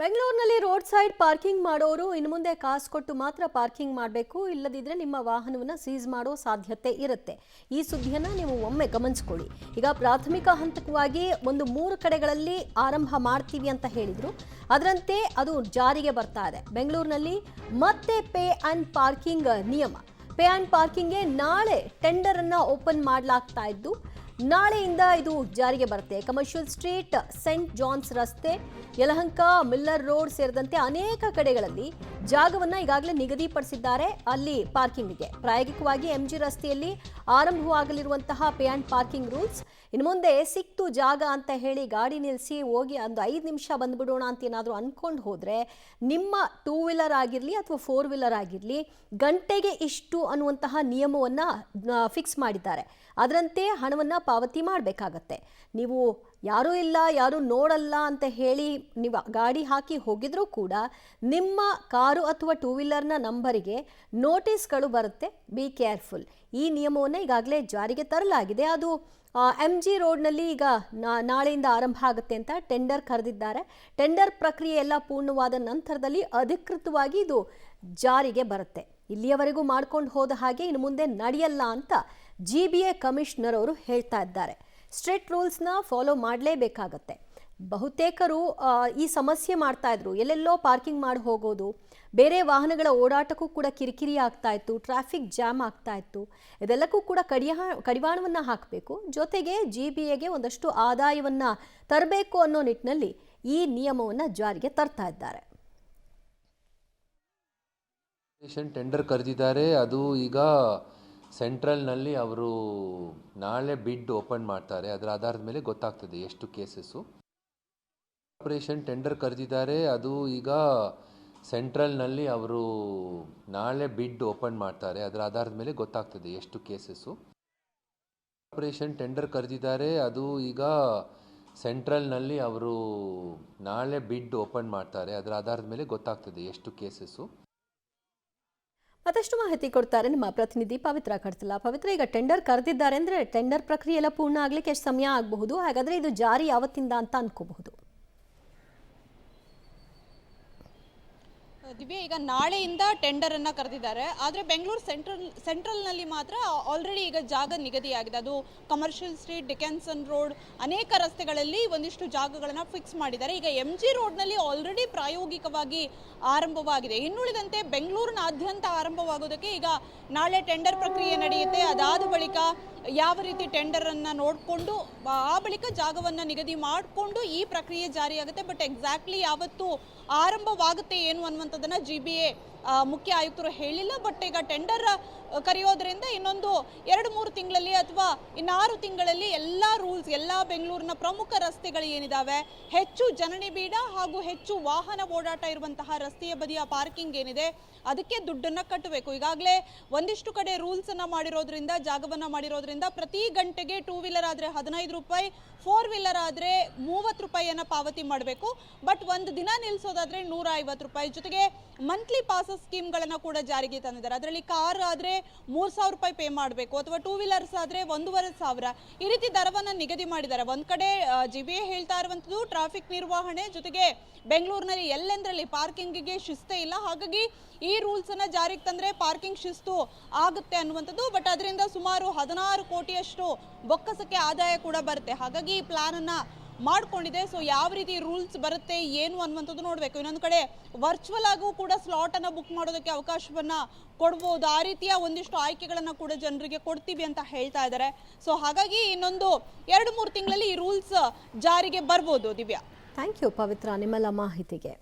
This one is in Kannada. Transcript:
ಬೆಂಗಳೂರಿನಲ್ಲಿ ರೋಡ್ ಸೈಡ್ ಪಾರ್ಕಿಂಗ್ ಮಾಡೋರು ಇನ್ನು ಮುಂದೆ ಕಾಸು ಕೊಟ್ಟು ಮಾತ್ರ ಪಾರ್ಕಿಂಗ್ ಮಾಡಬೇಕು, ಇಲ್ಲದಿದ್ದರೆ ನಿಮ್ಮ ವಾಹನವನ್ನು ಸೀಸ್ ಮಾಡೋ ಸಾಧ್ಯತೆ ಇರುತ್ತೆ. ಈ ಸುದ್ದಿಯನ್ನು ನೀವು ಒಮ್ಮೆ ಗಮನಿಸ್ಕೊಳ್ಳಿ. ಈಗ ಪ್ರಾಥಮಿಕ ಹಂತಕವಾಗಿ ಒಂದು 3 ಕಡೆಗಳಲ್ಲಿ ಆರಂಭ ಮಾಡ್ತೀವಿ ಅಂತ ಹೇಳಿದ್ರು. ಅದರಂತೆ ಅದು ಜಾರಿಗೆ ಬರ್ತಾ ಇದೆ. ಬೆಂಗಳೂರಿನಲ್ಲಿ ಮತ್ತೆ ಪೇ ಆ್ಯಂಡ್ ಪಾರ್ಕಿಂಗ್ ನಿಯಮ. ಪೇ ಆ್ಯಂಡ್ ಪಾರ್ಕಿಂಗ್ಗೆ ನಾಳೆ ಟೆಂಡರ್ ಅನ್ನು ಓಪನ್ ಮಾಡಲಾಗ್ತಾ ಇದ್ದು, ನಾಳೆಯಿಂದ ಇದು ಜಾರಿಗೆ ಬರುತ್ತೆ. ಕಮರ್ಷಿಯಲ್ ಸ್ಟ್ರೀಟ್, ಸೆಂಟ್ ಜಾನ್ಸ್ ರಸ್ತೆ, ಯಲಹಂಕ, ಮಿಲ್ಲರ್ ರೋಡ್ ಸೇರಿದಂತೆ ಅನೇಕ ಕಡೆಗಳಲ್ಲಿ ಜಾಗವನ್ನು ಈಗಾಗಲೇ ನಿಗದಿಪಡಿಸಿದ್ದಾರೆ ಅಲ್ಲಿ ಪಾರ್ಕಿಂಗ್ಗೆ. ಪ್ರಾಯೋಗಿಕವಾಗಿ MG ರಸ್ತೆಯಲ್ಲಿ ಆರಂಭವಾಗಲಿರುವಂತಹ ಪೇ ಆ್ಯಂಡ್ ಪಾರ್ಕಿಂಗ್ ರೂಲ್ಸ್. ಇನ್ನು ಮುಂದೆ ಸಿಕ್ತು ಜಾಗ ಅಂತ ಹೇಳಿ ಗಾಡಿ ನಿಲ್ಲಿಸಿ ಹೋಗಿ ಒಂದು 5 ನಿಮಿಷ ಬಂದ್ಬಿಡೋಣ ಅಂತ ಏನಾದರೂ ಅಂದ್ಕೊಂಡು ಹೋದರೆ ನಿಮ್ಮ 2 ವೀಲರ್ ಆಗಿರಲಿ ಅಥವಾ 4 ವೀಲರ್ ಆಗಿರಲಿ ಗಂಟೆಗೆ ಇಷ್ಟು ಅನ್ನುವಂತಹ ನಿಯಮವನ್ನು ಫಿಕ್ಸ್ ಮಾಡಿದ್ದಾರೆ. ಅದರಂತೆ ಹಣವನ್ನು ಪಾವತಿ ಮಾಡಬೇಕಾಗತ್ತೆ. ನೀವು ಯಾರೂ ಇಲ್ಲ, ಯಾರೂ ನೋಡಲ್ಲ ಅಂತ ಹೇಳಿ ನೀವು ಗಾಡಿ ಹಾಕಿ ಹೋಗಿದ್ರೂ ಕೂಡ ನಿಮ್ಮ ಕಾರು ಅಥವಾ 2 ವೀಲರ್ನ ನಂಬರಿಗೆ ನೋಟಿಸ್ಗಳು ಬರುತ್ತೆ. Be careful. ಈ ನಿಯಮವನ್ನು ಈಗಾಗಲೇ ಜಾರಿಗೆ ತರಲಾಗಿದೆ. ಅದು MG ರೋಡ್ನಲ್ಲಿ ಈಗ ನಾಳೆಯಿಂದ ಆರಂಭ ಆಗುತ್ತೆ ಅಂತ ಟೆಂಡರ್ ಕರೆದಿದ್ದಾರೆ. ಟೆಂಡರ್ ಪ್ರಕ್ರಿಯೆ ಎಲ್ಲ ಪೂರ್ಣವಾದ ನಂತರದಲ್ಲಿ ಅಧಿಕೃತವಾಗಿ ಇದು ಜಾರಿಗೆ ಬರುತ್ತೆ. ಇಲ್ಲಿಯವರೆಗೂ ಮಾಡ್ಕೊಂಡು ಹೋದ ಹಾಗೆ ಇನ್ನು ಮುಂದೆ ನಡೆಯಲ್ಲ ಅಂತ GBA ಕಮಿಷನರ್ ಅವರು ಹೇಳ್ತಾ ಇದ್ದಾರೆ. ಸ್ಟ್ರಿಕ್ಟ್ ರೂಲ್ಸ್ನ ಫಾಲೋ ಮಾಡಲೇಬೇಕಾಗತ್ತೆ. ಬಹುತೇಕರು ಈ ಸಮಸ್ಯೆ ಮಾಡ್ತಾ ಇದ್ರು. ಎಲ್ಲೆಲ್ಲೋ ಪಾರ್ಕಿಂಗ್ ಮಾಡಿ ಹೋಗೋದು, ಬೇರೆ ವಾಹನಗಳ ಓಡಾಟಕ್ಕೂ ಕೂಡ ಕಿರಿಕಿರಿ ಆಗ್ತಾ ಇತ್ತು, ಟ್ರಾಫಿಕ್ ಜಾಮ್ ಆಗ್ತಾ ಇತ್ತು. ಇದೆಲ್ಲಕ್ಕೂ ಕೂಡ ಕಡಿವಾಣವನ್ನು ಹಾಕಬೇಕು. ಜೊತೆಗೆ GBAಗೆ ಒಂದಷ್ಟು ಆದಾಯವನ್ನು ತರಬೇಕು ಅನ್ನೋ ನಿಟ್ಟಿನಲ್ಲಿ ಈ ನಿಯಮವನ್ನು ಜಾರಿಗೆ ತರ್ತಾ ಇದ್ದಾರೆ. ಟೆಂಡರ್ ಕರೆದಿದ್ದಾರೆ. ಅದು ಈಗ ಸೆಂಟ್ರಲ್ನಲ್ಲಿ ಅವರು ನಾಳೆ ಬಿಡ್ ಓಪನ್ ಮಾಡ್ತಾರೆ. ಅದರ ಆಧಾರದ ಮೇಲೆ ಗೊತ್ತಾಗ್ತದೆ ಎಷ್ಟು ಕೇಸಸ್ಸು. ಆಪರೇಷನ್ ಟೆಂಡರ್ ಕರೆದಿದ್ದಾರೆ. ಅದು ಈಗ ಸೆಂಟ್ರಲ್ನಲ್ಲಿ ಅವರು ನಾಳೆ ಬಿಡ್ ಓಪನ್ ಮಾಡ್ತಾರೆ. ಅದರ ಆಧಾರದ ಮೇಲೆ ಗೊತ್ತಾಗ್ತದೆ ಎಷ್ಟು ಕೇಸಸ್ಸು. ಆಪರೇಷನ್ ಟೆಂಡರ್ ಕರೆದಿದ್ದಾರೆ. ಅದು ಈಗ ಸೆಂಟ್ರಲ್ನಲ್ಲಿ ಅವರು ನಾಳೆ ಬಿಡ್ ಓಪನ್ ಮಾಡ್ತಾರೆ. ಅದರ ಆಧಾರದ ಮೇಲೆ ಗೊತ್ತಾಗ್ತದೆ ಎಷ್ಟು ಕೇಸಸ್ಸು. ಮತ್ತಷ್ಟು ಮಾಹಿತಿ ಕೊಡ್ತಾರೆ ನಮ್ಮ ಪ್ರತಿನಿಧಿ ಪವಿತ್ರ ಕಡ್ತಲ. ಪವಿತ್ರ, ಈಗ ಟೆಂಡರ್ ಕರೆದಿದ್ದಾರೆ ಅಂದರೆ ಟೆಂಡರ್ ಪ್ರಕ್ರಿಯೆ ಎಲ್ಲ ಪೂರ್ಣ ಆಗಲಿಕ್ಕೆ ಎಷ್ಟು ಸಮಯ ಆಗಬಹುದು? ಹಾಗಾದರೆ ಇದು ಜಾರಿ ಯಾವತ್ತಿಂದ ಅಂತ ಅನ್ಕೋಬಹುದು? ದಿವ್ಯ, ಈಗ ನಾಳೆಯಿಂದ ಟೆಂಡರ್ ಅನ್ನ ಕರೆದಿದ್ದಾರೆ. ಆದರೆ ಬೆಂಗಳೂರು ಸೆಂಟ್ರಲ್ನಲ್ಲಿ ಮಾತ್ರ ಆಲ್ರೆಡಿ ಈಗ ಜಾಗ ನಿಗದಿಯಾಗಿದೆ. ಅದು ಕಮರ್ಷಿಯಲ್ ಸ್ಟ್ರೀಟ್, ಡಿಕೆನ್ಸನ್ ರೋಡ್, ಅನೇಕ ರಸ್ತೆಗಳಲ್ಲಿ ಒಂದಿಷ್ಟು ಜಾಗಗಳನ್ನು ಫಿಕ್ಸ್ ಮಾಡಿದ್ದಾರೆ. ಈಗ MG ರೋಡ್ನಲ್ಲಿ ಆಲ್ರೆಡಿ ಪ್ರಾಯೋಗಿಕವಾಗಿ ಆರಂಭವಾಗಿದೆ. ಇನ್ನುಳಿದಂತೆ ಬೆಂಗಳೂರಿನಾದ್ಯಂತ ಆರಂಭವಾಗೋದಕ್ಕೆ ಈಗ ನಾಳೆ ಟೆಂಡರ್ ಪ್ರಕ್ರಿಯೆ ನಡೆಯುತ್ತೆ. ಅದಾದ ಬಳಿಕ ಯಾವ ರೀತಿ ಟೆಂಡರ್ ಅನ್ನ ನೋಡಿಕೊಂಡು ಆ ಬಳಿಕ ಜಾಗವನ್ನು ನಿಗದಿ ಮಾಡಿಕೊಂಡು ಈ ಪ್ರಕ್ರಿಯೆ ಜಾರಿಯಾಗುತ್ತೆ. ಬಟ್ ಎಕ್ಸಾಕ್ಟ್ಲಿ ಯಾವತ್ತು ಆರಂಭವಾಗುತ್ತೆ ಏನು ಅನ್ನುವಂಥದ್ದನ್ನ GBA ಮುಖ್ಯ ಆಯುಕ್ತರು ಹೇಳಿಲ್ಲ. ಬಟ್ ಈಗ ಟೆಂಡರ್ ಕರೆಯೋದ್ರಿಂದ ಇನ್ನೊಂದು 2-3 ತಿಂಗಳಲ್ಲಿ ಅಥವಾ 6 ತಿಂಗಳಲ್ಲಿ ಎಲ್ಲ ರೂಲ್ಸ್, ಎಲ್ಲ ಬೆಂಗಳೂರಿನ ಪ್ರಮುಖ ರಸ್ತೆಗಳು ಏನಿದಾವೆ, ಹೆಚ್ಚು ಜನನಿಬಿಡ ಹಾಗೂ ಹೆಚ್ಚು ವಾಹನ ಓಡಾಟ ಇರುವಂತಹ ರಸ್ತೆಯ ಬದಿಯ ಪಾರ್ಕಿಂಗ್ ಏನಿದೆ ಅದಕ್ಕೆ ದುಡ್ಡನ್ನ ಕಟ್ಟಬೇಕು. ಈಗಾಗಲೇ ಒಂದಿಷ್ಟು ಕಡೆ ರೂಲ್ಸ್ ಅನ್ನ ಮಾಡಿರೋದ್ರಿಂದ, ಜಾಗವನ್ನ ಮಾಡಿರೋದ್ರಿಂದ ಪ್ರತಿ ಗಂಟೆಗೆ 2 ವೀಲರ್ ಆದ್ರೆ 15 ರೂಪಾಯಿ, 4 ವೀಲರ್ ಆದ್ರೆ 30 ರೂಪಾಯಿಯನ್ನ ಪಾವತಿ ಮಾಡಬೇಕು. ಬಟ್ ಒಂದು ದಿನ ನಿಲ್ಲಿಸೋದಾದ್ರೆ 150 ರೂಪಾಯಿ. ಜೊತೆಗೆ ಮಂತ್ಲಿ ಪಾಸಸ್ ಸ್ಕೀಮ್ಗಳನ್ನ ಕೂಡ ಜಾರಿಗೆ ತಂದಿದ್ದಾರೆ. ಅದರಲ್ಲಿ ಕಾರ್ ಆದ್ರೆ 3000 ರೂಪಾಯಿ ಪೇ ಮಾಡಬೇಕು, ಅಥವಾ 2 ವೀಲರ್ಸ್ ಆದ್ರೆ 1500. ಈ ರೀತಿ ದರವನ್ನ ನಿಗದಿ ಮಾಡಿದ್ದಾರೆ. ಒಂದ್ ಕಡೆ GBA ಹೇಳ್ತಾ ಇರುವಂತದ್ದು ಟ್ರಾಫಿಕ್ ನಿರ್ವಹಣೆ, ಜೊತೆಗೆ ಬೆಂಗಳೂರಿನಲ್ಲಿ ಎಲ್ಲೆಂದ್ರಲ್ಲಿ ಪಾರ್ಕಿಂಗ್ಗೆ ಶಿಸ್ತೇ ಇಲ್ಲ. ಹಾಗಾಗಿ ಈ ರೂಲ್ಸ್ ಅನ್ನ ಜಾರಿಗೆ ತಂದ್ರೆ ಪಾರ್ಕಿಂಗ್ ಶಿಸ್ತು ಆಗುತ್ತೆ ಅನ್ನುವಂಥದ್ದು. ಬಟ್ ಅದರಿಂದ ಸುಮಾರು 16 ಕೋಟಿಯಷ್ಟು ಬೊಕ್ಕಸಕ್ಕೆ ಆದಾಯ ಕೂಡ ಬರುತ್ತೆ. ಹಾಗಾಗಿ ಈ ಪ್ಲಾನ್ ಅನ್ನ ಮಾಡ್ಕೊಂಡಿದೆ. ಸೊ ಯಾವ ರೀತಿ ರೂಲ್ಸ್ ಬರುತ್ತೆ ಏನು ಅನ್ನುವಂಥದ್ದು ನೋಡಬೇಕು. ಇನ್ನೊಂದು ಕಡೆ ವರ್ಚುವಲ್ ಆಗೂ ಕೂಡ ಸ್ಲಾಟ್ ಅನ್ನ ಬುಕ್ ಮಾಡೋದಕ್ಕೆ ಅವಕಾಶವನ್ನ ಕೊಡ್ಬೋದು. ಆ ರೀತಿಯ ಒಂದಿಷ್ಟು ಆಯ್ಕೆಗಳನ್ನ ಕೂಡ ಜನರಿಗೆ ಕೊಡ್ತೀವಿ ಅಂತ ಹೇಳ್ತಾ ಇದ್ದಾರೆ. ಸೊ ಹಾಗಾಗಿ ಇನ್ನೊಂದು 2-3 ತಿಂಗಳಲ್ಲಿ ಈ ರೂಲ್ಸ್ ಜಾರಿಗೆ ಬರ್ಬೋದು. ದಿವ್ಯಾ, ಥ್ಯಾಂಕ್ ಯು ಪವಿತ್ರ ನಿಮ್ಮೆಲ್ಲ ಮಾಹಿತಿಗೆ.